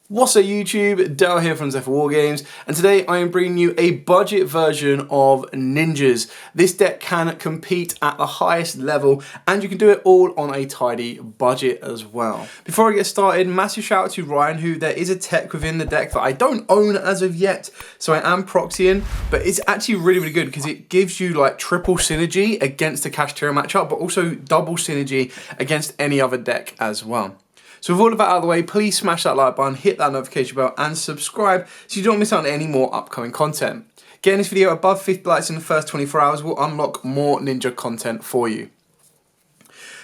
What's up YouTube, Dale here from Zephyr Wargames, and today I am bringing you a budget version of Ninjas. This deck can compete at the highest level and you can do it all on a tidy budget as well. Before I get started, massive shout out to Ryan, who there is a tech within the deck that I don't own as of yet, so I am proxying, but it's actually really good because it gives you like triple synergy against the Kashtira matchup, but also double synergy against any other deck as well. So with all of that out of the way, please smash that like button, hit that notification bell and subscribe so you don't miss out on any more upcoming content. Getting this video above 50 likes in the first 24 hours will unlock more Ninja content for you.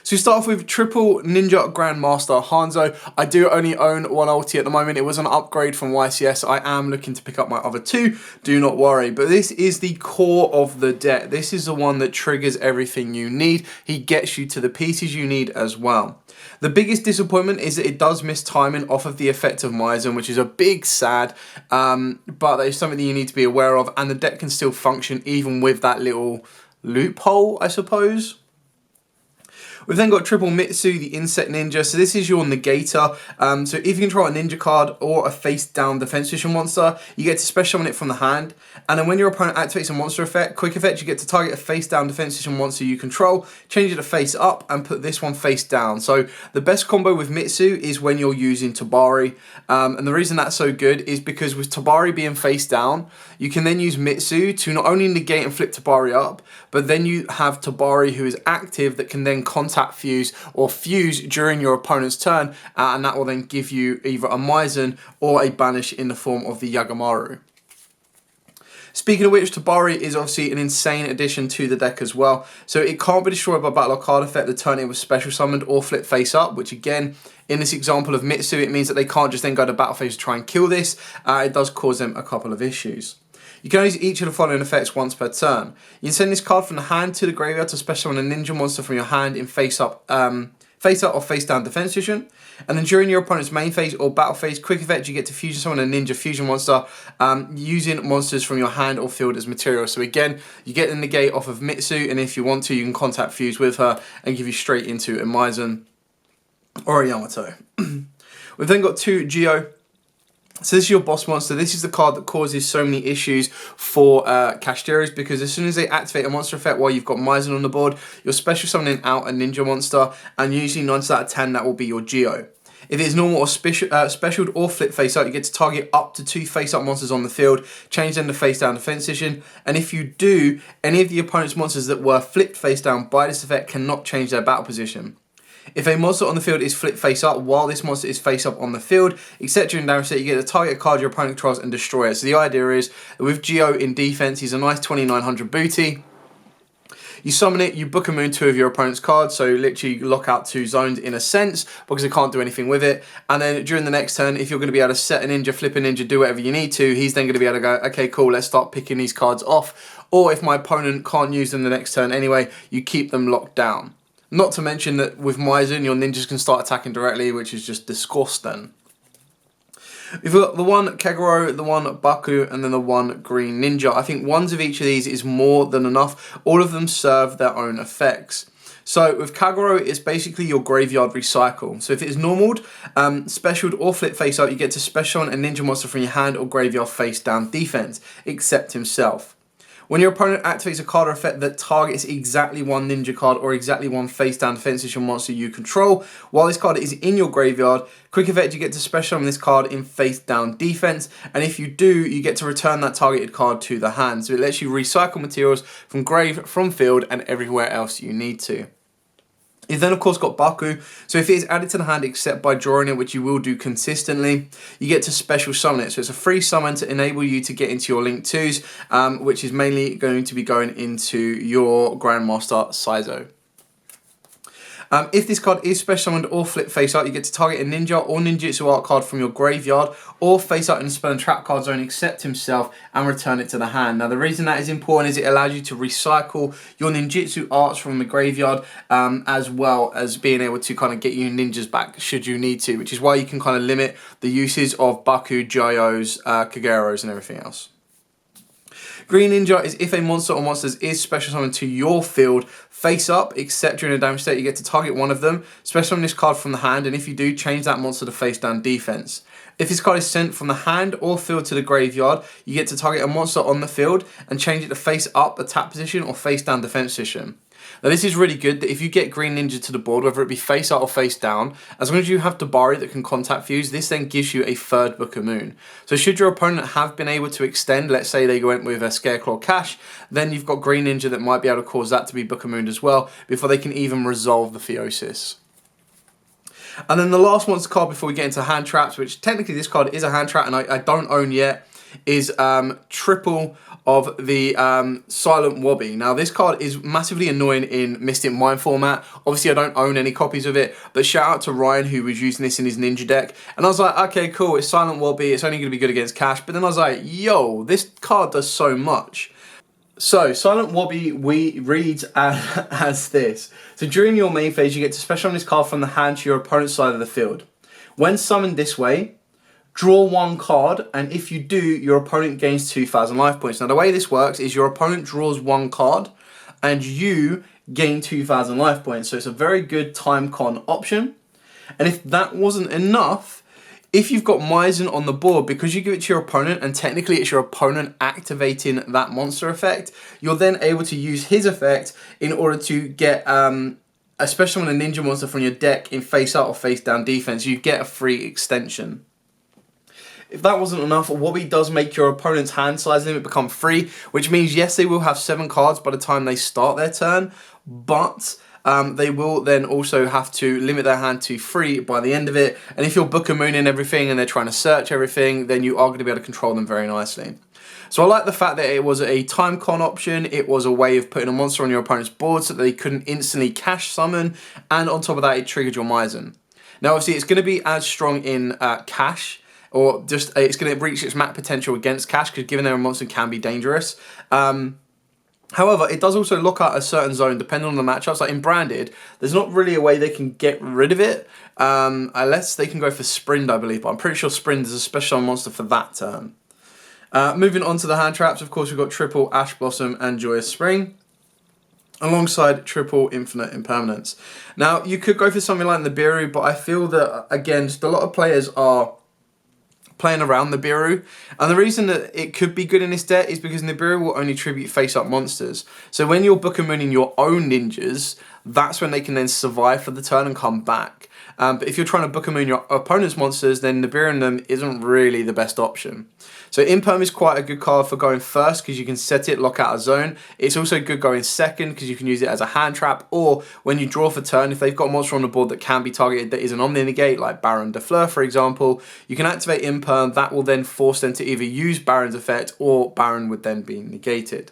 So we start off with triple Ninja Grandmaster Hanzo. I do only own one ulti at the moment. It was an upgrade from YCS. I am looking to pick up my other two, do not worry. But this is the core of the deck. This is the one that triggers everything you need. He gets you to the pieces you need as well. The biggest disappointment is that it does miss timing off of the effect of Maizen, which is a big sad, but that is something that you need to be aware of, and the deck can still function even with that little loophole, I suppose. We've then got triple Mitsu, the Insect Ninja. So this is your negator. So if you control a ninja card or a face down defense position monster, you get to special summon it from the hand. And then when your opponent activates a monster effect, quick effect, you get to target a face down defense position monster you control, change it to face up and put this one face down. So the best combo with Mitsu is when you're using Tabari. And the reason that's so good is because with Tabari being face down, you can then use Mitsu to not only negate and flip Tabari up, but then you have Tabari who is active that can then contact fuse or fuse during your opponent's turn, and that will then give you either a Maizen or a banish in the form of the Yagamari. Speaking of which, Tabari is obviously an insane addition to the deck as well. So it can't be destroyed by battle or card effect that turn it was special summoned or flip face up, which again, in this example of Mitsu, it means that they can't just then go to battle phase to try and kill this. It does cause them a couple of issues. You can only use each of the following effects once per turn. You can send this card from the hand to the graveyard to special summon a ninja monster from your hand in face up or face down defense position. And then during your opponent's main phase or battle phase, quick effect, you get to fusion summon a ninja fusion monster using monsters from your hand or field as material. So again, you get the negate off of Mitsu, and if you want to, you can contact fuse with her and give you straight into a Maizen or a Yamato. We've then got two Yugioh. So this is your boss monster. This is the card that causes so many issues for Kashtiras, because as soon as they activate a monster effect while you've got Maizen on the board, you're special summoning out a ninja monster, and usually 9 out of 10 that will be your Yugioh. If it is normal or specialed or flip face up, you get to target up to 2 face up monsters on the field, change them to face down defense position, and if you do, any of the opponent's monsters that were flipped face down by this effect cannot change their battle position. If a monster on the field is flipped face up while this monster is face up on the field, except during damage state, you get to target a card your opponent controls and destroy it. So the idea is that with Yugioh in defense, he's a nice 2900 booty. You summon it, you book a moon 2 of your opponent's cards, so literally lock out 2 zones in a sense, because they can't do anything with it. And then during the next turn, if you're going to be able to set a ninja, flip a ninja, do whatever you need to, he's then going to be able to go, okay, cool, let's start picking these cards off. Or if my opponent can't use them the next turn anyway, you keep them locked down. Not to mention that with Maizen, your ninjas can start attacking directly, which is just disgusting. We've got the one Kaguro, the one Baku, and then the one Green Ninja. I think ones of each of these is more than enough. All of them serve their own effects. So with Kaguro, it's basically your graveyard recycle. So if it is normaled, specialed or flip face up, you get to special on a ninja monster from your hand or graveyard face down defense, except himself. When your opponent activates a card or effect that targets exactly one ninja card or exactly one face down defense position monster you control, while this card is in your graveyard, quick effect, you get to special summon this card in face down defense, and if you do, you get to return that targeted card to the hand. So it lets you recycle materials from grave, from field, and everywhere else you need to. You've then of course got Baku, so if it is added to the hand except by drawing it, which you will do consistently, you get to special summon it. So it's a free summon to enable you to get into your Link 2s, which is mainly going to be going into your Grandmaster Saizo. If this card is special summoned or flip face up, you get to target a ninja or ninjutsu art card from your graveyard or face up in the spell and trap card zone except himself and return it to the hand. Now the reason that is important is it allows you to recycle your ninjutsu arts from the graveyard, as well as being able to kind of get you ninjas back should you need to, which is why you can kind of limit the uses of Baku, Yugiohs, Kaguros and everything else. Green Ninja is if a monster or monsters is special summoned to your field face up, except during a damage state, you get to target one of them, special summon this card from the hand, and if you do, change that monster to face down defense. If this card is sent from the hand or field to the graveyard, you get to target a monster on the field and change it to face up attack position or face down defense position. Now this is really good that if you get Green Ninja to the board, whether it be face up or face down, as long as you have Dabari that can contact fuse, this then gives you a third Book of Moon. So should your opponent have been able to extend, let's say they went with a Scareclaw Cash, then you've got Green Ninja that might be able to cause that to be Book of Moon as well, before they can even resolve the Theosis. And then the last monster card before we get into hand traps, which technically this card is a hand trap and I don't own yet, is triple of the Silent Wobby. Now this card is massively annoying in Mystic Mine format. Obviously I don't own any copies of it, but shout out to Ryan who was using this in his Ninja deck. And I was like, okay, cool, it's Silent Wobby, it's only going to be good against Cash. But then I was like, yo, this card does so much. So, Silent Wobby reads as this. So during your main phase, you get to special summon this card from the hand to your opponent's side of the field. When summoned this way, draw one card, and if you do, your opponent gains 2,000 life points. Now the way this works is your opponent draws one card, and you gain 2,000 life points. So it's a very good time con option. And if that wasn't enough, if you've got Maizen on the board, because you give it to your opponent, and technically it's your opponent activating that monster effect, you're then able to use his effect in order to get especially when a ninja monster from your deck in face up or face down defense, you get a free extension. If that wasn't enough, Wobby does make your opponent's hand size limit become free, which means yes, they will have 7 cards by the time they start their turn, but they will then also have to limit their hand to 3 by the end of it. And if you're Book of Moon and everything and they're trying to search everything, then you are going to be able to control them very nicely. So I like the fact that it was a time con option, it was a way of putting a monster on your opponent's board so that they couldn't instantly cash summon, and on top of that it triggered your Maizen. Now obviously it's going to be as strong in cash, or just it's going to reach its max potential against cash, because given they're a monster can be dangerous. However, it does also lock out a certain zone depending on the matchups. Like in Branded, there's not really a way they can get rid of it, unless they can go for Sprind, I believe. But I'm pretty sure Sprind is a special monster for that turn. Moving on to the hand traps, of course, we've got triple Ash Blossom and Joyous Spring, alongside triple Infinite Impermanence. Now, you could go for something like the Nibiru, but I feel that, again, just a lot of players are playing around the Nibiru, and the reason that it could be good in this deck is because Nibiru will only tribute face-up monsters. So when you're Book of Mooning your own ninjas, that's when they can then survive for the turn and come back. But if you're trying to Book of Moon your opponent's monsters, then Nibiru them isn't really the best option. So Imperm is quite a good card for going first because you can set it, lock out a zone. It's also good going second because you can use it as a hand trap, or when you draw for turn, if they've got a monster on the board that can be targeted that is an Omni-Negate, like Baron de Fleur for example, you can activate Imperm. That will then force them to either use Baron's effect or Baron would then be negated.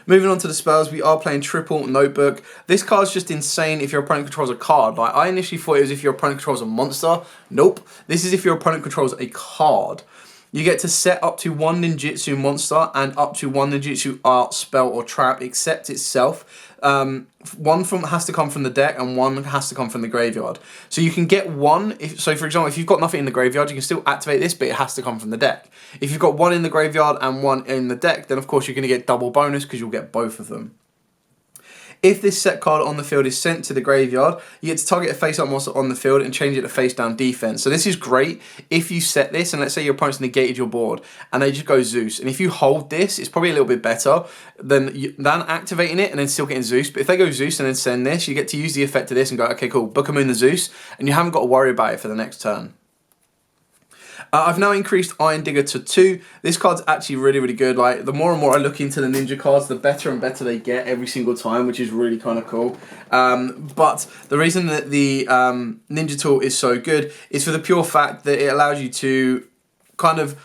Moving on to the spells, we are playing triple Notebook. This card's just insane if your opponent controls a card. Like, I initially thought it was if your opponent controls a monster. Nope. This is if your opponent controls a card. You get to set up to 1 ninjutsu monster and up to 1 ninjutsu art, spell, or trap, except itself. One has to come from the deck and 1 has to come from the graveyard. So you can get 1, so for example, if you've got nothing in the graveyard, you can still activate this, but it has to come from the deck. If you've got 1 in the graveyard and 1 in the deck, then of course you're going to get double bonus because you'll get both of them. If this set card on the field is sent to the graveyard, you get to target a face-up monster on the field and change it to face-down defense. So this is great if you set this, and let's say your opponent's negated your board, and they just go Zeus. And if you hold this, it's probably a little bit better than activating it and then still getting Zeus. But if they go Zeus and then send this, you get to use the effect of this and go, okay, cool, Book of Moon the Zeus, and you haven't got to worry about it for the next turn. I've now increased Iron Digger to 2. This card's actually really, really good. Like, the more and more I look into the ninja cards, the better and better they get every single time, which is really kind of cool. But the reason that the ninja tool is so good is for the pure fact that it allows you to kind of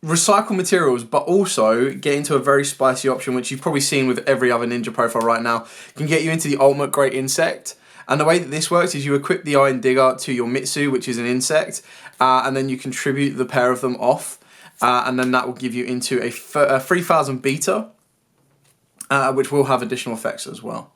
recycle materials, but also get into a very spicy option, which you've probably seen with every other ninja profile right now. Can get you into the ultimate great insect. And the way that this works is you equip the Iron Digger to your Mitsu, which is an insect, and then you contribute the pair of them off, and then that will give you into a 3000 beta, which will have additional effects as well.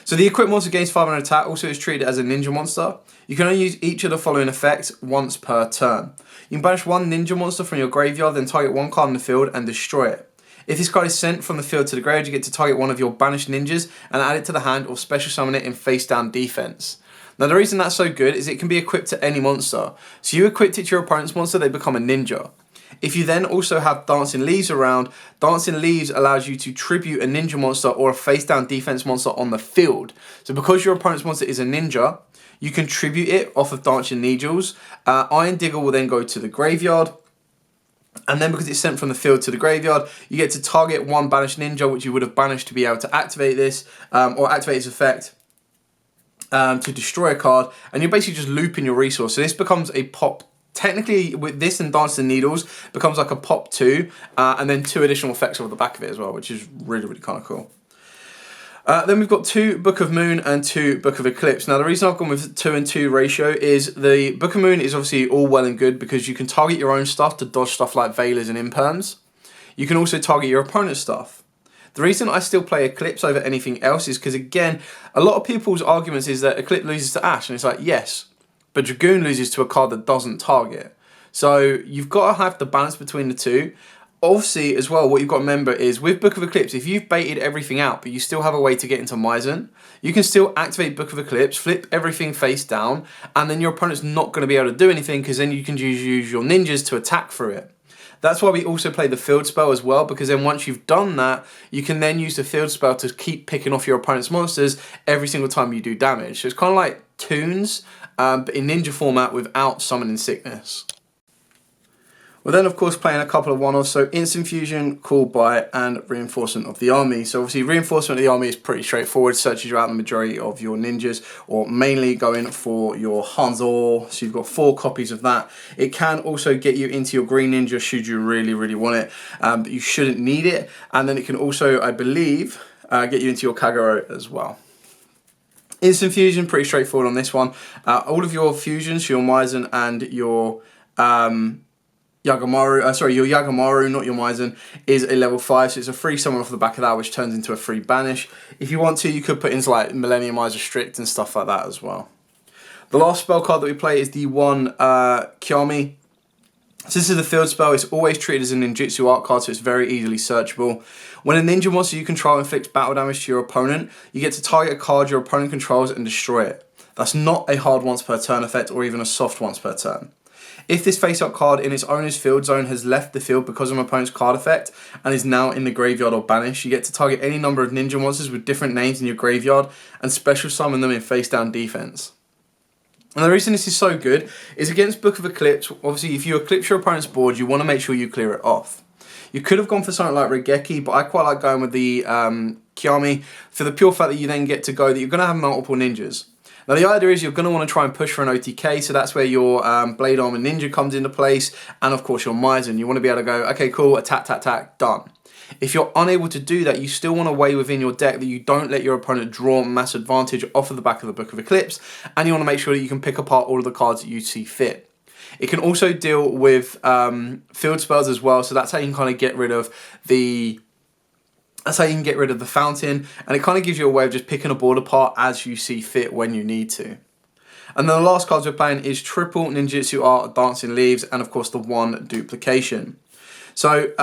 So the equipped monster gains 500 attack, also is treated as a ninja monster. You can only use each of the following effects once per turn. You can banish one ninja monster from your graveyard, then target one card in the field and destroy it. If this card is sent from the field to the graveyard, you get to target one of your banished ninjas and add it to the hand or special summon it in face down defense. Now the reason that's so good is it can be equipped to any monster. So you equipped it to your opponent's monster, they become a ninja. If you then also have Dancing Leaves around, Dancing Leaves allows you to tribute a ninja monster or a face down defense monster on the field. So because your opponent's monster is a ninja, you can tribute it off of Dancing Needles. Iron Digger will then go to the graveyard. And then because it's sent from the field to the graveyard, you get to target one banished ninja, which you would have banished to be able to activate this, or activate its effect to destroy a card. And you're basically just looping your resource. So this becomes a pop. Technically, with this and Dancing Needles, becomes like a pop 2, and then 2 additional effects over the back of it as well, which is really, really kind of cool. Then we've got 2 Book of Moon and 2 Book of Eclipse. Now the reason I've gone with 2 and 2 ratio is the Book of Moon is obviously all well and good because you can target your own stuff to dodge stuff like Veilers and Imperms. You can also target your opponent's stuff. The reason I still play Eclipse over anything else is because, again, a lot of people's arguments is that Eclipse loses to Ash, and it's like, yes, but Dragoon loses to a card that doesn't target. So you've got to have the balance between the two. Obviously, as well, what you've got to remember is with Book of Eclipse, if you've baited everything out, but you still have a way to get into Maizen, you can still activate Book of Eclipse, flip everything face down, and then your opponent's not going to be able to do anything because then you can use your ninjas to attack through it. That's why we also play the field spell as well, because then once you've done that, you can then use the field spell to keep picking off your opponent's monsters every single time you do damage. So it's kind of like Toons, but in ninja format without summoning sickness. We're then of course playing a couple of one-offs, so Instant Fusion, Call By, and Reinforcement of the Army. So obviously Reinforcement of the Army is pretty straightforward, searches you out the majority of your ninjas, or mainly going for your Hanzo, so you've got 4 copies of that. It can also get you into your green ninja should you really, really want it, but you shouldn't need it. And then it can also, I believe, get you into your Kaguro as well. Instant Fusion, pretty straightforward on this one. All of your fusions, your Maizen and your Yagamari, your Yagamaru, not your Maizen, is a level 5, so it's a free summon off the back of that, which turns into a free banish. If you want to, you could put into like Millenniumizer Strict and stuff like that as well. The last spell card that we play is the one Kiyomi. So this is the field spell. It's always treated as a ninjutsu art card, so it's very easily searchable. When a ninja monster you control inflicts battle damage to your opponent, you get to target a card your opponent controls and destroy it. That's not a hard once per turn effect or even a soft once per turn. If this face-up card in its owner's field zone has left the field because of an opponent's card effect and is now in the graveyard or banished, you get to target any number of ninja monsters with different names in your graveyard and special summon them in face-down defense. And the reason this is so good is against Book of Eclipse. Obviously, if you eclipse your opponent's board, you want to make sure you clear it off. You could have gone for something like Regeki, but I quite like going with the Kiyomi for the pure fact that you then get to go that you're going to have multiple ninjas. Now the idea is you're going to want to try and push for an OTK, so that's where your Blade Armor Ninja comes into place, and of course your Maizen. You want to be able to go, okay, cool, attack, attack, attack, done. If you're unable to do that, you still want to weigh within your deck that you don't let your opponent draw mass advantage off of the back of the Book of Eclipse, and you want to make sure that you can pick apart all of the cards that you see fit. It can also deal with field spells as well, so that's how you can kind of get rid of the fountain, and it kind of gives you a way of just picking a board apart as you see fit when you need to. And then the last cards we're playing is triple Ninjutsu Art, Dancing Leaves, and of course the one duplication. So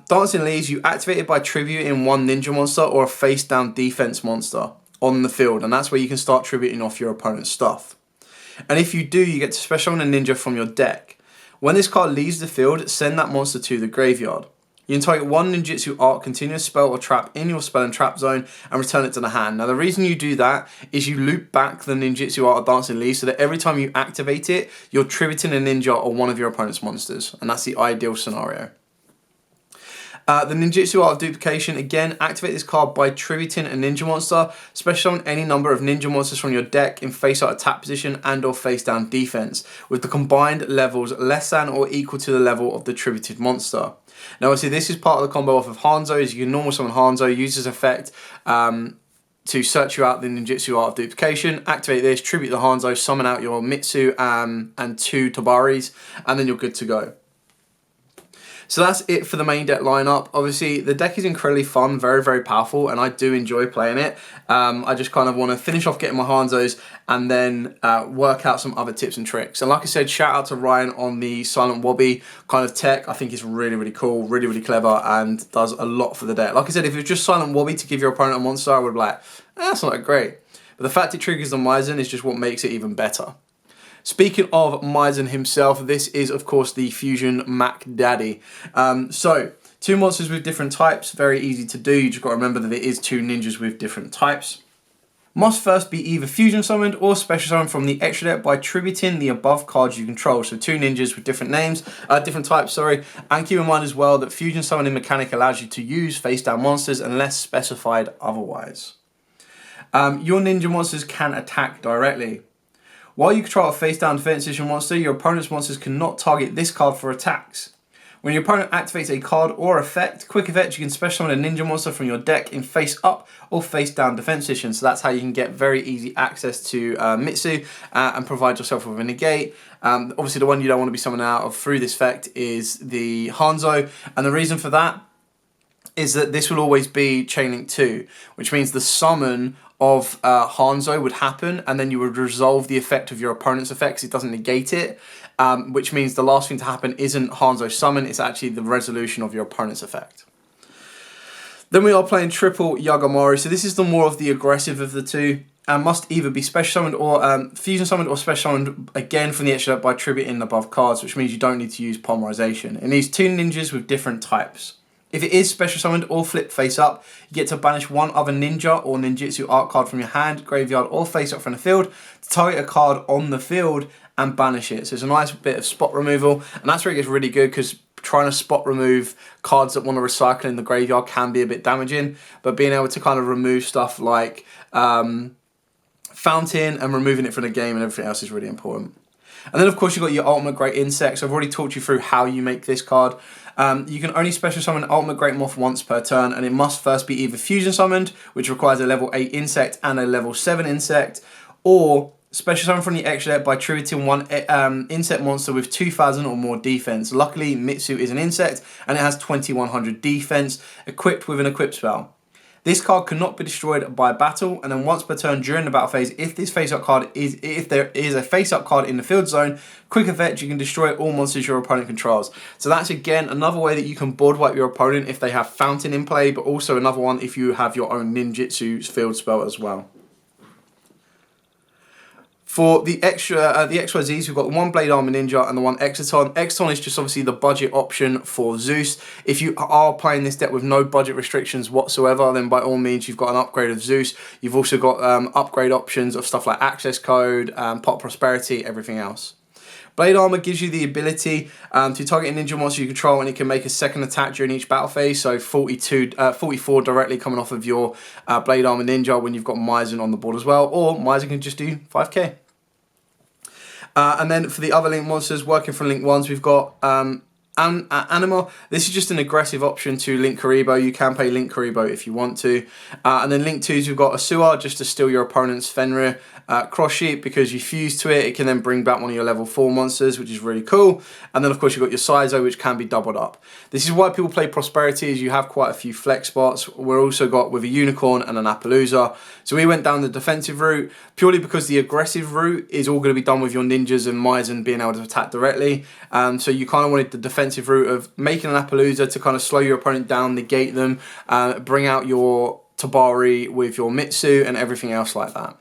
Dancing Leaves, you activate it by tributing one ninja monster or a face down defense monster on the field, and that's where you can start tributing off your opponent's stuff. And if you do, you get to special summon a ninja from your deck. When this card leaves the field, send that monster to the graveyard. You can target one ninjutsu art, continuous spell or trap in your spell and trap zone and return it to the hand. Now the reason you do that is you loop back the ninjutsu art or Dancing Leaves so that every time you activate it, you're tributing a ninja or one of your opponent's monsters. And that's the ideal scenario. The Ninjutsu Art of Duplication, again, activate this card by tributing a ninja monster, special summon any number of ninja monsters from your deck in face-up attack position and or face-down defense, with the combined levels less than or equal to the level of the tributed monster. Now, obviously, this is part of the combo off of Hanzo, as you can normal summon Hanzo, use this effect to search you out the Ninjutsu Art of Duplication, activate this, tribute the Hanzo, summon out your Mitsu and 2 Tabaris, and then you're good to go. So that's it for the main deck lineup. Obviously, the deck is incredibly fun, very, very powerful, and I do enjoy playing it. I just kind of want to finish off getting my Hanzos and then work out some other tips and tricks. And like I said, shout out to Ryan on the silent wobby kind of tech. I think it's really, really cool, really, really clever, and does a lot for the deck. Like I said, if it was just silent wobby to give your opponent a monster, I would be like, that's not great. But the fact it triggers the Maizen is just what makes it even better. Speaking of Maizen himself, this is of course the Fusion Mac Daddy. So 2 monsters with different types, very easy to do. You just got to remember that it is 2 ninjas with different types. Must first be either fusion summoned or special summoned from the extra deck by tributing the above cards you control. So 2 ninjas with different names, different types, sorry. And keep in mind as well that fusion summoning mechanic allows you to use face down monsters unless specified otherwise. Your ninja monsters can attack directly. While you control a face-down defense position monster, your opponent's monsters cannot target this card for attacks. When your opponent activates a card or effect, quick effect, you can special summon a ninja monster from your deck in face-up or face-down defense position. So that's how you can get very easy access to Mitsu and provide yourself with a negate. Obviously, the one you don't want to be summoning out of through this effect is the Hanzo, and the reason for that is that this will always be chain link 2, which means the summon of Hanzo would happen, and then you would resolve the effect of your opponent's effects. It doesn't negate it, which means the last thing to happen isn't Hanzo's summon, it's actually the resolution of your opponent's effect. Then we are playing triple Yagamari, so this is the more of the aggressive of the two, and must either be special summoned or fusion summoned or special summoned again from the extra deck by tributing above cards, which means you don't need to use polymerization. It needs 2 ninjas with different types. If it is special summoned or flip face up, you get to banish one other ninja or ninjutsu art card from your hand, graveyard, or face up from the field to target a card on the field and banish it. So it's a nice bit of spot removal, and that's where it gets really good because trying to spot remove cards that want to recycle in the graveyard can be a bit damaging, but being able to kind of remove stuff like Fountain and removing it from the game and everything else is really important. And then of course you've got your Ultimate Great Insect. So I've already talked you through how you make this card. You can only special summon Ultimate Great Moth once per turn, and it must first be either fusion summoned, which requires a level 8 insect and a level 7 insect, or special summon from the extra deck by tributing one insect monster with 2000 or more defense. Luckily Mitsu is an insect and it has 2100 defense, equipped with an equip spell. This card cannot be destroyed by battle, and then once per turn during the battle phase, if there is a face-up card in the field zone, quick effect, you can destroy all monsters your opponent controls. So that's again another way that you can board wipe your opponent if they have Fountain in play, but also another one if you have your own ninjutsu field spell as well. For the XYZs, we've got the one Blade Armor Ninja and the one Exciton. Exciton is just obviously the budget option for Zeus. If you are playing this deck with no budget restrictions whatsoever, then by all means you've got an upgrade of Zeus. You've also got upgrade options of stuff like Access Code, Pot Prosperity, everything else. Blade Armor gives you the ability to target a ninja monster you control, and it can make a second attack during each battle phase, so 44 directly coming off of your Blade Armor Ninja when you've got Maizen on the board as well, or Maizen can just do 5k. And then for the other Link monsters, working from Link 1s, we've got Anima. This is just an aggressive option to Link Karibo. You can play Link Karibo if you want to. And then Link 2s, we've got Asua, just to steal your opponent's Fenrir. Cross Sheep, because you fuse to it, it can then bring back one of your level 4 monsters, which is really cool. And then of course you've got your Saizo, which can be doubled up. This is why people play Prosperity, is you have quite a few flex spots. We're also got with a Unicorn and an Appaloosa. So we went down the defensive route, purely because the aggressive route is all going to be done with your ninjas and Maizen being able to attack directly. So you kind of wanted the defensive route of making an Appaloosa to kind of slow your opponent down, negate them, bring out your Tabari with your Mitsu and everything else like that.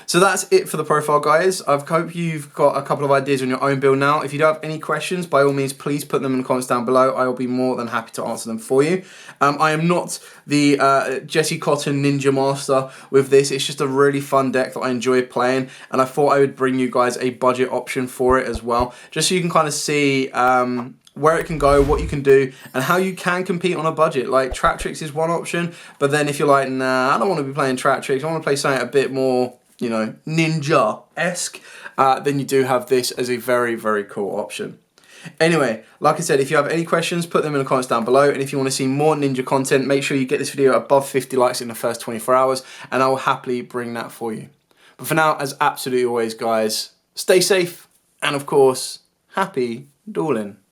So that's it for the profile, guys. I hope you've got a couple of ideas on your own build now. If you do have any questions, by all means, please put them in the comments down below. I will be more than happy to answer them for you. I am not the Jesse Cotton Ninja Master with this. It's just a really fun deck that I enjoy playing, and I thought I would bring you guys a budget option for it as well, just so you can kind of see where it can go, what you can do, and how you can compete on a budget. Like, Trap Tricks is one option, but then if you're like, nah, I don't want to be playing Trap Tricks, I want to play something a bit more, you know, ninja-esque, then you do have this as a very, very cool option. Anyway, like I said, if you have any questions, put them in the comments down below, and if you want to see more ninja content, make sure you get this video above 50 likes in the first 24 hours, and I will happily bring that for you. But for now, as absolutely always, guys, stay safe, and of course, happy dueling.